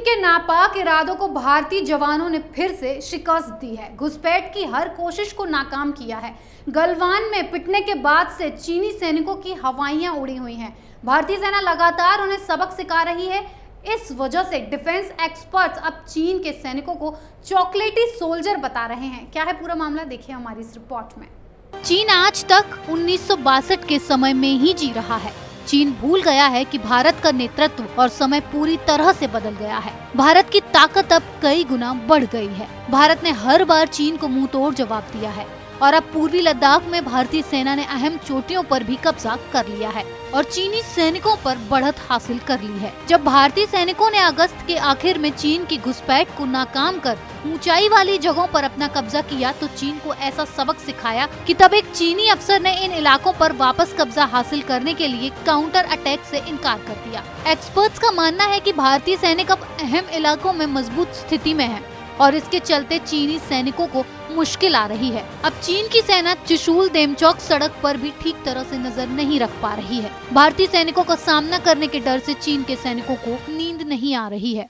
के नापाक इरादों को भारतीय जवानों ने फिर से शिकस्त दी है। घुसपैठ की हर कोशिश को नाकाम किया है। गलवान में पिटने के बाद से चीनी सैनिकों की हवाइयां उड़ी हुई हैं। भारतीय सेना लगातार उन्हें सबक सिखा रही है। इस वजह से डिफेंस एक्सपर्ट्स अब चीन के सैनिकों को चॉकलेटी सोल्जर बता रहे हैं। क्या है पूरा मामला, देखिए हमारी इस रिपोर्ट में। चीन आज तक 1962 के समय में ही जी रहा है। चीन भूल गया है कि भारत का नेतृत्व और समय पूरी तरह से बदल गया है। भारत की ताकत अब कई गुना बढ़ गई है। भारत ने हर बार चीन को मुंह तोड़ जवाब दिया है और अब पूर्वी लद्दाख में भारतीय सेना ने अहम चोटियों पर भी कब्जा कर लिया है और चीनी सैनिकों पर बढ़त हासिल कर ली है। जब भारतीय सैनिकों ने अगस्त के आखिर में चीन की घुसपैठ को नाकाम कर ऊंचाई वाली जगहों पर अपना कब्जा किया तो चीन को ऐसा सबक सिखाया कि तब एक चीनी अफसर ने इन इलाकों पर वापस कब्जा हासिल करने के लिए काउंटर अटैक से इनकार कर दिया। एक्सपर्ट्स का मानना है कि भारतीय सैनिक अब अहम इलाकों में मजबूत स्थिति में है और इसके चलते चीनी सैनिकों को मुश्किल आ रही है। अब चीन की सेना त्रिशूल देमचौक सड़क पर भी ठीक तरह से नजर नहीं रख पा रही है। भारतीय सैनिकों का सामना करने के डर से चीन के सैनिकों को नींद नहीं आ रही है।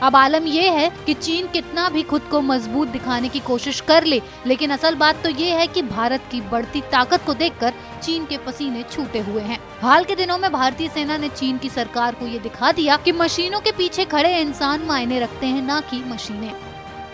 अब आलम ये है कि चीन कितना भी खुद को मजबूत दिखाने की कोशिश कर ले, लेकिन असल बात तो ये है कि भारत की बढ़ती ताकत को देखकर चीन के पसीने छूटे हुए हैं। हाल के दिनों में भारतीय सेना ने चीन की सरकार को ये दिखा दिया कि मशीनों के पीछे खड़े इंसान मायने रखते हैं, ना कि मशीनें।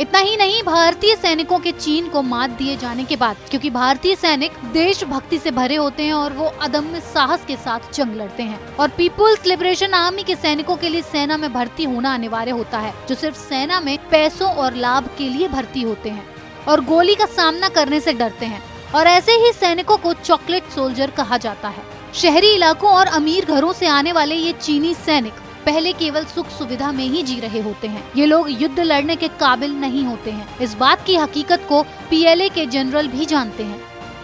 इतना ही नहीं, भारतीय सैनिकों के चीन को मात दिए जाने के बाद, क्योंकि भारतीय सैनिक देशभक्ति से भरे होते हैं और वो अदम्य साहस के साथ जंग लड़ते हैं और पीपुल्स लिबरेशन आर्मी के सैनिकों के लिए सेना में भर्ती होना अनिवार्य होता है, जो सिर्फ सेना में पैसों और लाभ के लिए भर्ती होते हैं और गोली का सामना करने से डरते हैं। और ऐसे ही सैनिकों को चॉकलेट सोल्जर कहा जाता है। शहरी इलाकों और अमीर घरों से आने वाले ये चीनी सैनिक पहले केवल सुख सुविधा में ही जी रहे होते हैं। ये लोग युद्ध लड़ने के काबिल नहीं होते हैं। इस बात की हकीकत को पीएलए के जनरल भी जानते हैं।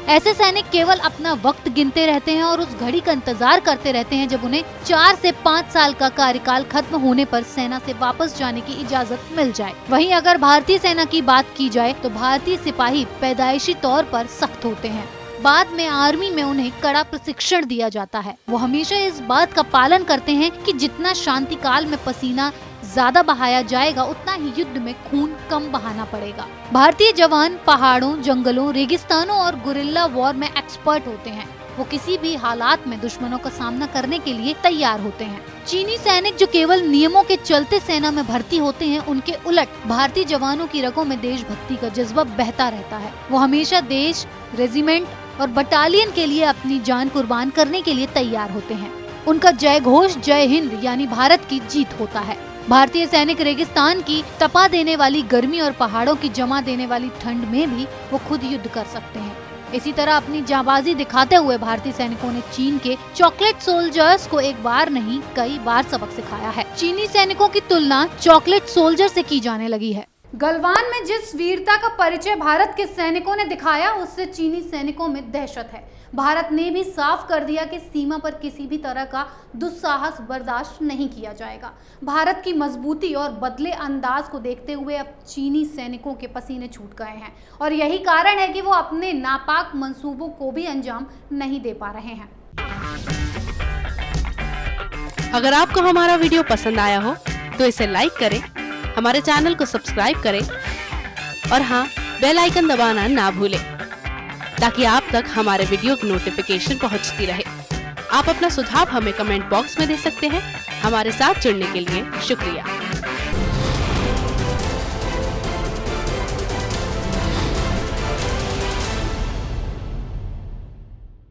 ऐसे सैनिक केवल अपना वक्त गिनते रहते हैं और उस घड़ी का इंतजार करते रहते हैं जब उन्हें 4 से 5 साल का कार्यकाल खत्म होने पर सेना से वापस जाने की इजाजत मिल जाए। वहीं अगर भारतीय सेना की बात की जाए तो भारतीय सिपाही पैदाइशी तौर पर सख्त होते हैं। बाद में आर्मी में उन्हें कड़ा प्रशिक्षण दिया जाता है। वो हमेशा इस बात का पालन करते हैं कि जितना शांति काल में पसीना ज्यादा बहाया जाएगा, उतना ही युद्ध में खून कम बहाना पड़ेगा। भारतीय जवान पहाड़ों, जंगलों, रेगिस्तानों और गुरिल्ला वॉर में एक्सपर्ट होते हैं। वो किसी भी हालात में दुश्मनों का सामना करने के लिए तैयार होते हैं। चीनी सैनिक जो केवल नियमों के चलते सेना में भर्ती होते हैं, उनके उलट भारतीय जवानों की रगों में देशभक्ति का जज्बा बहता रहता है। वो हमेशा देश, रेजिमेंट और बटालियन के लिए अपनी जान कुर्बान करने के लिए तैयार होते हैं। उनका जय घोष जय हिंद यानी भारत की जीत होता है। भारतीय सैनिक रेगिस्तान की तपा देने वाली गर्मी और पहाड़ों की जमा देने वाली ठंड में भी वो खुद युद्ध कर सकते हैं। इसी तरह अपनी जाबाजी दिखाते हुए भारतीय सैनिकों ने चीन के चॉकलेट सोल्जर्स को एक बार नहीं कई बार सबक सिखाया है। चीनी सैनिकों की तुलना चॉकलेट सोल्जर से की जाने लगी है। गलवान में जिस वीरता का परिचय भारत के सैनिकों ने दिखाया, उससे चीनी सैनिकों में दहशत है। भारत ने भी साफ कर दिया कि सीमा पर किसी भी तरह का दुस्साहस बर्दाश्त नहीं किया जाएगा। भारत की मजबूती और बदले अंदाज को देखते हुए अब चीनी सैनिकों के पसीने छूट गए हैं और यही कारण है कि वो अपने नापाक मंसूबों को भी अंजाम नहीं दे पा रहे हैं। अगर आपको हमारा वीडियो पसंद आया हो तो इसे लाइक करें, हमारे चैनल को सब्सक्राइब करें और हाँ, बेल आइकन दबाना ना भूलें ताकि आप तक हमारे वीडियो की नोटिफिकेशन पहुंचती रहे। आप अपना सुझाव हमें कमेंट बॉक्स में दे सकते हैं। हमारे साथ जुड़ने के लिए शुक्रिया।